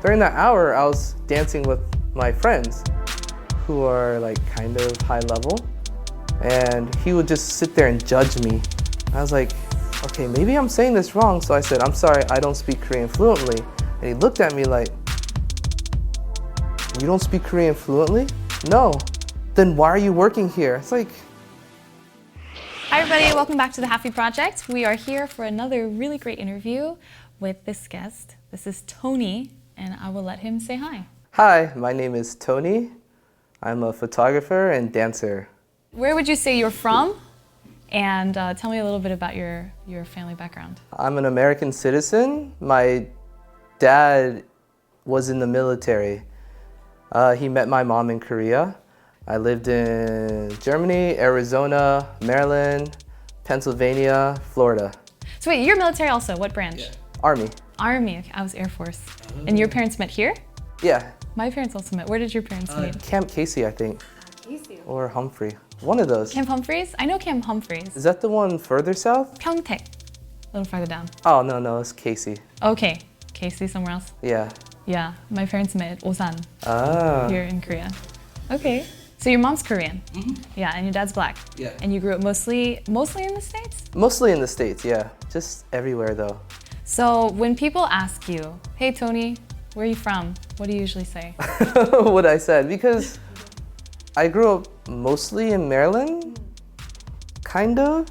During that hour, I was dancing with my friends who are like kind of high level, and he would just sit there and judge me. I was like, okay, maybe I'm saying this wrong. So I said, I'm sorry, I don't speak Korean fluently. And he looked at me like, you don't speak Korean fluently? No. Then why are you working here? It's like... Hi everybody, welcome back to the Halfie Project. We are here for another really great interview with this guest. This is Tony, and I will let him say hi. Hi, my name is Tony. I'm a photographer and dancer. Where would you say you're from? And tell me a little bit about your family background. I'm an American citizen. My dad was in the military. He met my mom in Korea. I lived in Germany, Arizona, Maryland, Pennsylvania, Florida. So wait, you're military also. What branch? Yeah. Army. Army. Okay, I was Air Force. And your parents met here? Yeah. My parents also met. Where did your parents meet? Camp Casey, I think. Casey. Or Humphrey. One of those. Camp Humphreys? I know Camp Humphreys. Is that the one further south? Pyeongtaek. A little farther down. Oh, no, it's Casey. Okay. Casey somewhere else? Yeah. Yeah. My parents met at Osan. Here in Korea. Okay. So your mom's Korean? Mm-hmm. Yeah, and your dad's black? Yeah. And you grew up mostly in the States? Mostly in the States, yeah. Just everywhere though. So when people ask you, hey Tony, where are you from? What do you usually say? What I said, because I grew up mostly in Maryland, kind of,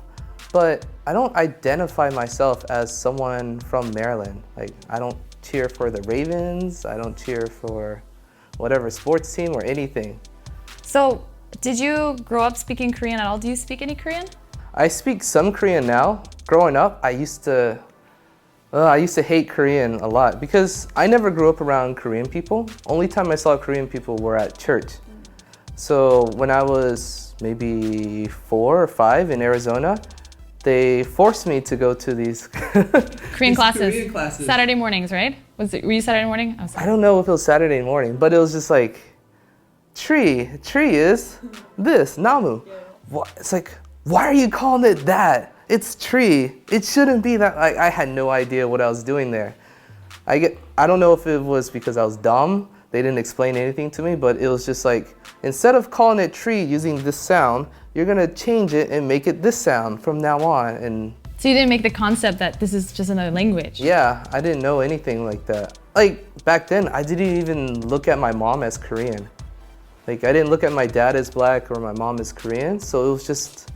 but I don't identify myself as someone from Maryland. Like, I don't cheer for the Ravens, I don't cheer for whatever sports team or anything. So, did you grow up speaking Korean at all? Do you speak any Korean? I speak some Korean now. Growing up, I used to hate Korean a lot because I never grew up around Korean people. Only time I saw Korean people were at church. So when I was maybe 4 or 5 in Arizona, they forced me to go to these Korean classes. Saturday mornings, right? Were you Saturday morning? I don't know if it was Saturday morning, but it was just like, tree is this, namu. It's like, why are you calling it that? It's tree. It shouldn't be that. I had no idea what I was doing there. I don't know if it was because I was dumb. They didn't explain anything to me, but it was just like, instead of calling it tree using this sound, you're gonna change it and make it this sound from now on. And so you didn't make the concept that this is just another language? Yeah, I didn't know anything like that. Like back then, I didn't even look at my mom as Korean. Like I didn't look at my dad as black or my mom as Korean, so it was just,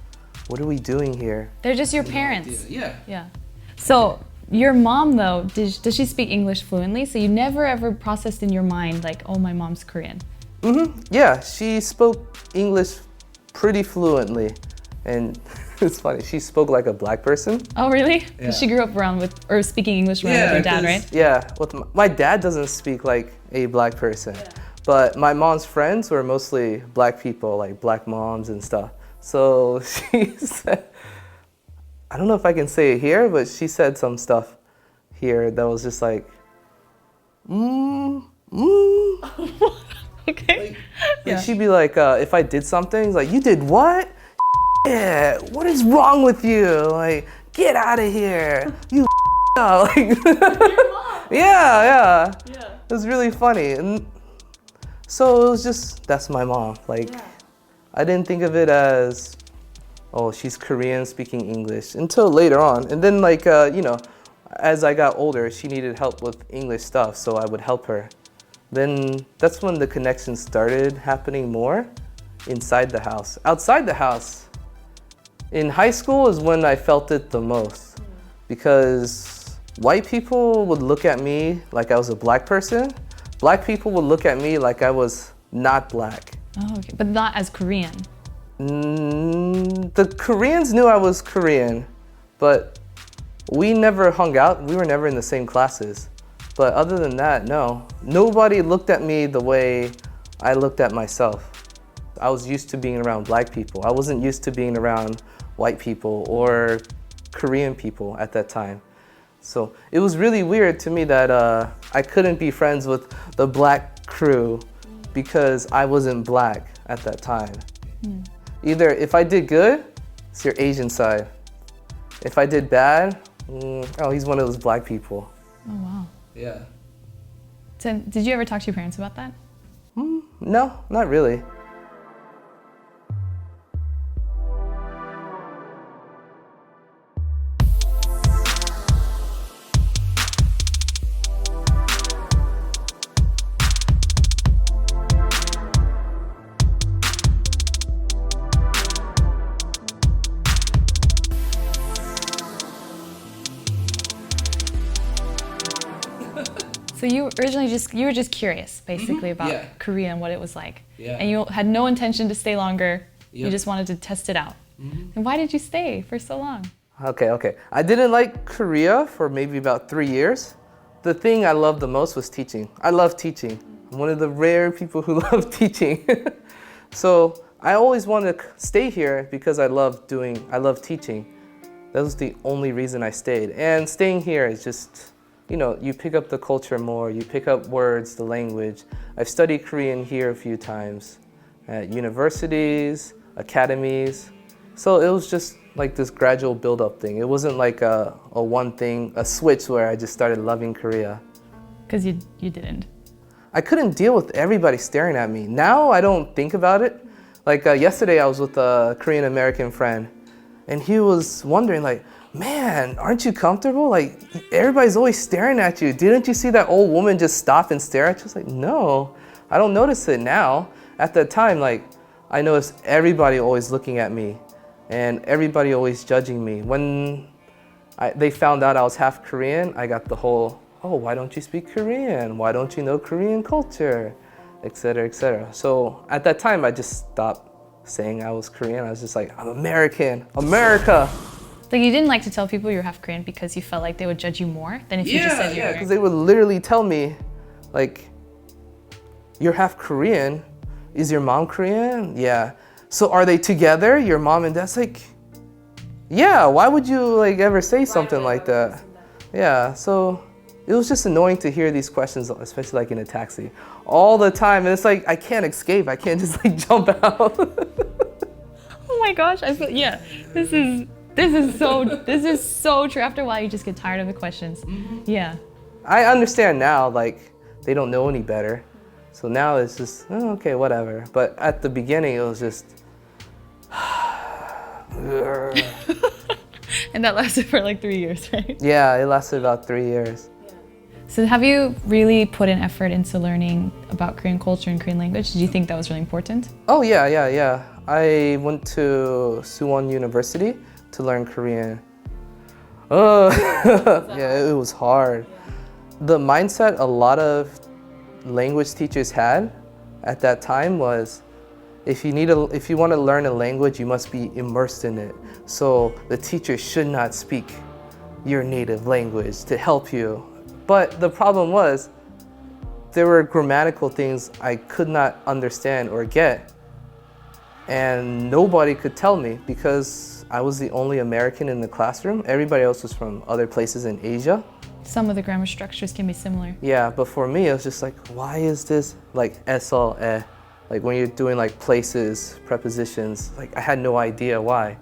what are we doing here? They're just your parents. Yeah. So your mom though, does she speak English fluently? So you never ever processed in your mind like, oh, my mom's Korean? Mm-hmm. Yeah, she spoke English pretty fluently, and it's funny, she spoke like a black person. Oh really? Yeah. She grew up speaking English around with your dad, right? Yeah, my dad doesn't speak like a black person. Yeah. But my mom's friends were mostly black people, like black moms and stuff. So she said, I don't know if I can say it here, but she said some stuff here that was just like, Okay. Like she'd be like, if I did something, like, you did what? Yeah, what is wrong with you? Like, get out of here. You like, Your mom. Yeah. It was really funny. And so it was just, that's my mom. Like, I didn't think of it as, oh, she's Korean speaking English until later on. And then like, as I got older, she needed help with English stuff, so I would help her. Then that's when the connection started happening more inside the house. Outside the house, in high school is when I felt it the most because white people would look at me like I was a black person. Black people would look at me like I was not black. Oh, okay. But not as Korean. The Koreans knew I was Korean, but we never hung out. We were never in the same classes. But other than that, no. Nobody looked at me the way I looked at myself. I was used to being around black people. I wasn't used to being around white people or Korean people at that time. So it was really weird to me that I couldn't be friends with the black crew because I wasn't black at that time. Either if I did good, it's your Asian side. If I did bad, oh, he's one of those black people. Oh, wow. Yeah. So did you ever talk to your parents about that? No, not really. So you originally you were just curious, basically, about Korea and what it was like. Yeah. And you had no intention to stay longer. You just wanted to test it out. And why did you stay for so long? Okay. I didn't like Korea for maybe about 3 years. The thing I loved the most was teaching. I love teaching. I'm one of the rare people who love teaching. So I always wanted to stay here because I love teaching. That was the only reason I stayed. And staying here is just, you pick up the culture more, you pick up words, the language. I've studied Korean here a few times at universities, academies. So it was just like this gradual build-up thing. It wasn't like a one thing, a switch where I just started loving Korea. Because you didn't. I couldn't deal with everybody staring at me. Now I don't think about it. Like yesterday I was with a Korean American friend and he was wondering like, man, aren't you comfortable? Like, everybody's always staring at you. Didn't you see that old woman just stop and stare at you? I was like, no, I don't notice it now. At that time, like, I noticed everybody always looking at me and everybody always judging me. When they found out I was half Korean, I got the whole, oh, why don't you speak Korean? Why don't you know Korean culture? Etc., etc. So at that time, I just stopped saying I was Korean. I was just like, I'm American, America. Like you didn't like to tell people you were half Korean because you felt like they would judge you more than if you just said you were. Yeah, because they would literally tell me, like, you're half Korean. Is your mom Korean? Yeah. So are they together, your mom and dad's like, yeah, why would you like ever say something like that? Yeah, so it was just annoying to hear these questions, especially like in a taxi, all the time. And it's like, I can't escape. I can't just like jump out. Oh my gosh, I feel, this is so true. After a while, you just get tired of the questions. Yeah. I understand now, like, they don't know any better. So now it's just, oh, okay, whatever. But at the beginning, it was just, And that lasted for like 3 years, right? yeah, it lasted about 3 years. So have you really put an effort into learning about Korean culture and Korean language? Did you think that was really important? Oh, yeah. I went to Suwon University to learn Korean. Yeah, it was hard. The mindset a lot of language teachers had at that time was, if you want to learn a language, you must be immersed in it. So the teacher should not speak your native language to help you. But the problem was, there were grammatical things I could not understand or get. And nobody could tell me because I was the only American in the classroom. Everybody else was from other places in Asia. Some of the grammar structures can be similar. Yeah, but for me, it was just like, why is this like esol, like when you're doing like places, prepositions, like I had no idea why.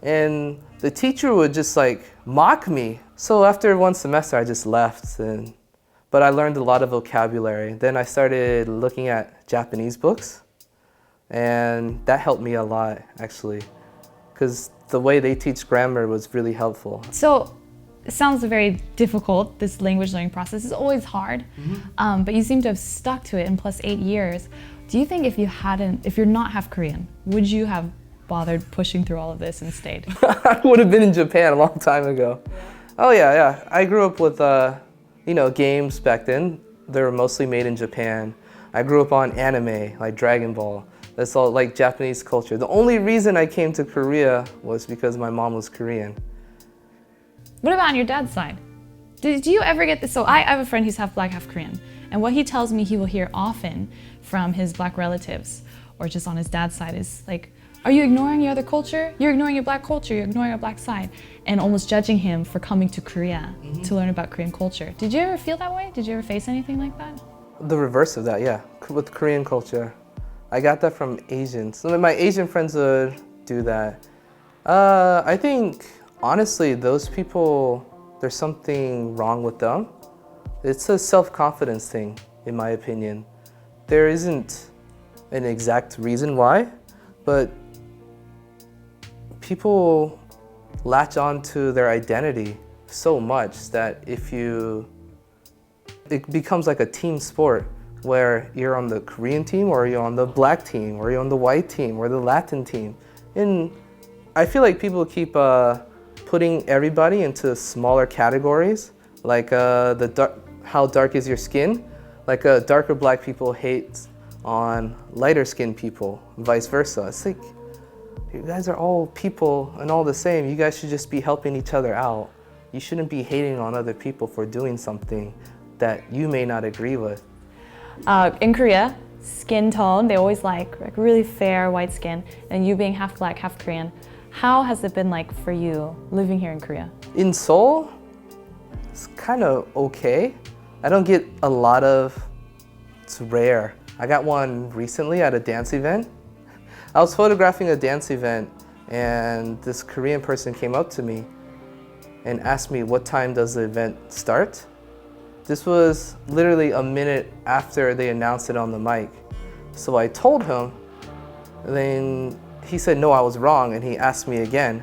And the teacher would just like mock me. So after one semester, I just left. But I learned a lot of vocabulary. Then I started looking at Japanese books. And that helped me a lot, actually, because the way they teach grammar was really helpful. So it sounds very difficult, this language learning process is always hard, but you seem to have stuck to it in plus 8 years. Do you think if you're not half Korean, would you have bothered pushing through all of this and stayed? I would have been in Japan a long time ago. Yeah. Oh yeah. I grew up with, games back then. They were mostly made in Japan. I grew up on anime, like Dragon Ball. That's all like Japanese culture. The only reason I came to Korea was because my mom was Korean. What about on your dad's side? Did you ever get this? So I have a friend who's half black, half Korean. And what he tells me he will hear often from his black relatives or just on his dad's side is like, are you ignoring your other culture? You're ignoring your black culture, you're ignoring your black side. And almost judging him for coming to Korea to learn about Korean culture. Did you ever feel that way? Did you ever face anything like that? The reverse of that, yeah, with Korean culture. I got that from Asians. So my Asian friends would do that. I think, honestly, those people, there's something wrong with them. It's a self-confidence thing. in my opinion. There isn't an exact reason why, but people latch on to their identity so much that it becomes like a team sport where you're on the Korean team or you're on the black team or you're on the white team or the Latin team. And I feel like people keep putting everybody into smaller categories, like how dark is your skin? Like darker black people hate on lighter skinned people, and vice versa. It's like, you guys are all people and all the same. You guys should just be helping each other out. You shouldn't be hating on other people for doing something that you may not agree with. In Korea, skin tone, they always like really fair white skin, and you being half black, half Korean. How has it been like for you living here in Korea? In Seoul, it's kind of okay. I don't get a lot of, it's rare. I got one recently at a dance event. I was photographing a dance event and this Korean person came up to me and asked me what time does the event start. This was literally a minute after they announced it on the mic. So I told him, and then he said, no, I was wrong, and he asked me again.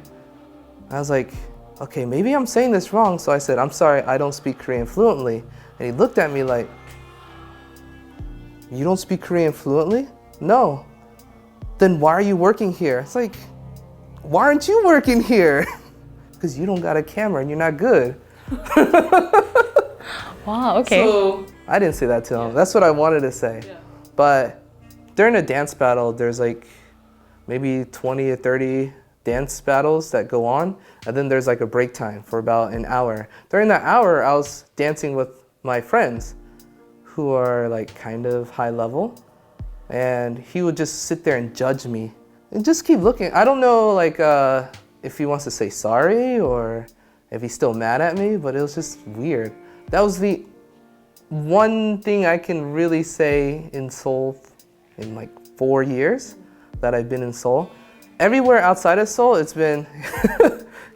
I was like, okay, maybe I'm saying this wrong. So I said, I'm sorry, I don't speak Korean fluently. And he looked at me like, you don't speak Korean fluently? No. Then why are you working here? It's like, why aren't you working here? Because you don't got a camera and you're not good. Wow, okay. So I didn't say that to him. That's what I wanted to say. Yeah. But during a dance battle, there's like maybe 20 or 30 dance battles that go on. And then there's like a break time for about an hour. During that hour, I was dancing with my friends who are like kind of high level. And he would just sit there and judge me and just keep looking. I don't know like if he wants to say sorry or if he's still mad at me, but it was just weird. That was the one thing I can really say in Seoul in like 4 years that I've been in Seoul. Everywhere outside of Seoul, it's been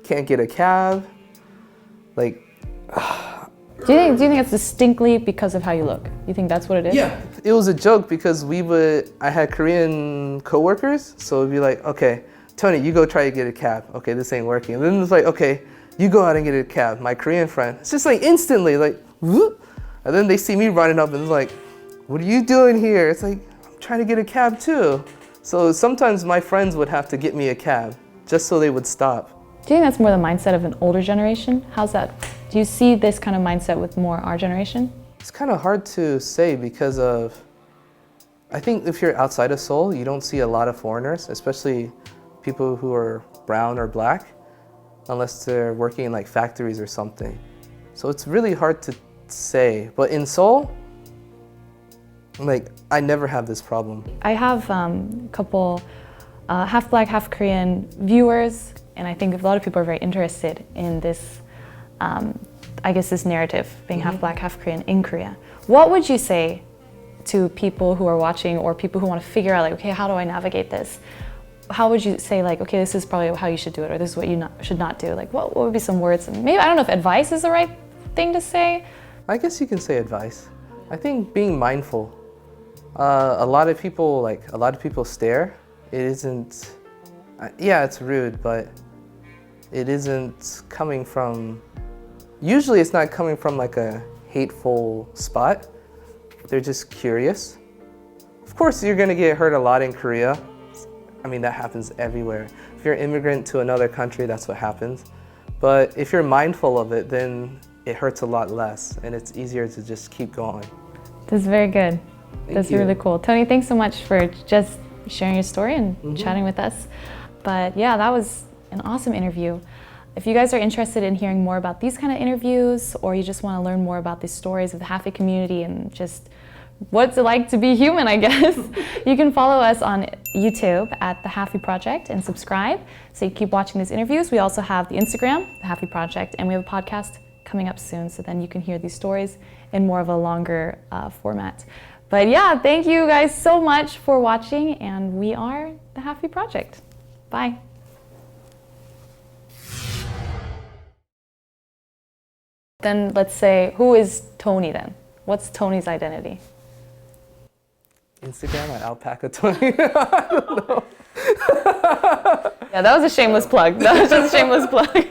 can't get a cab. Like, do you think it's distinctly because of how you look? You think that's what it is? Yeah, it was a joke because I had Korean coworkers, so it'd be like, okay, Tony, you go try to get a cab. Okay, this ain't working. And then it's like, okay, you go out and get a cab. My Korean friend, it's just like instantly, like, whoop. And then they see me running up and it's like, what are you doing here? It's like, I'm trying to get a cab too. So sometimes my friends would have to get me a cab just so they would stop. Do you think that's more the mindset of an older generation? How's that? Do you see this kind of mindset with more our generation? It's kind of hard to say because I think if you're outside of Seoul, you don't see a lot of foreigners, especially people who are brown or black, unless they're working in like factories or something. So it's really hard to say. But in Seoul, like, I never have this problem. I have a couple half black, half Korean viewers, and I think a lot of people are very interested in this, I guess this narrative, being half black, half Korean in Korea. What would you say to people who are watching or people who want to figure out like, okay, how do I navigate this? How would you say like, okay, this is probably how you should do it, or this is what you should not do? Like, what would be some words? Maybe, I don't know if advice is the right thing to say. I guess you can say advice. I think being mindful. A lot of people stare. It isn't, yeah, it's rude, but it isn't coming from, usually it's not coming from like a hateful spot. They're just curious. Of course, you're gonna get hurt a lot in Korea. I mean, that happens everywhere. If you're an immigrant to another country, that's what happens. But if you're mindful of it, then it hurts a lot less and it's easier to just keep going. That's very good. That's you. really cool. Tony, thanks so much for just sharing your story and chatting with us. But yeah, that was an awesome interview. If you guys are interested in hearing more about these kind of interviews, or you just want to learn more about the stories of the Halfie community and just what's it like to be human, I guess, you can follow us on YouTube at the Halfie Project and subscribe so you keep watching these interviews. We also have the Instagram, the Halfie Project, and we have a podcast coming up soon, so then you can hear these stories in more of a longer format. But yeah, thank you guys so much for watching, and we are the Halfie Project. Bye. Then let's say, who is Tony then? What's Tony's identity? Instagram at alpaca20. I don't know. Yeah, that was a shameless plug. That was just a shameless plug.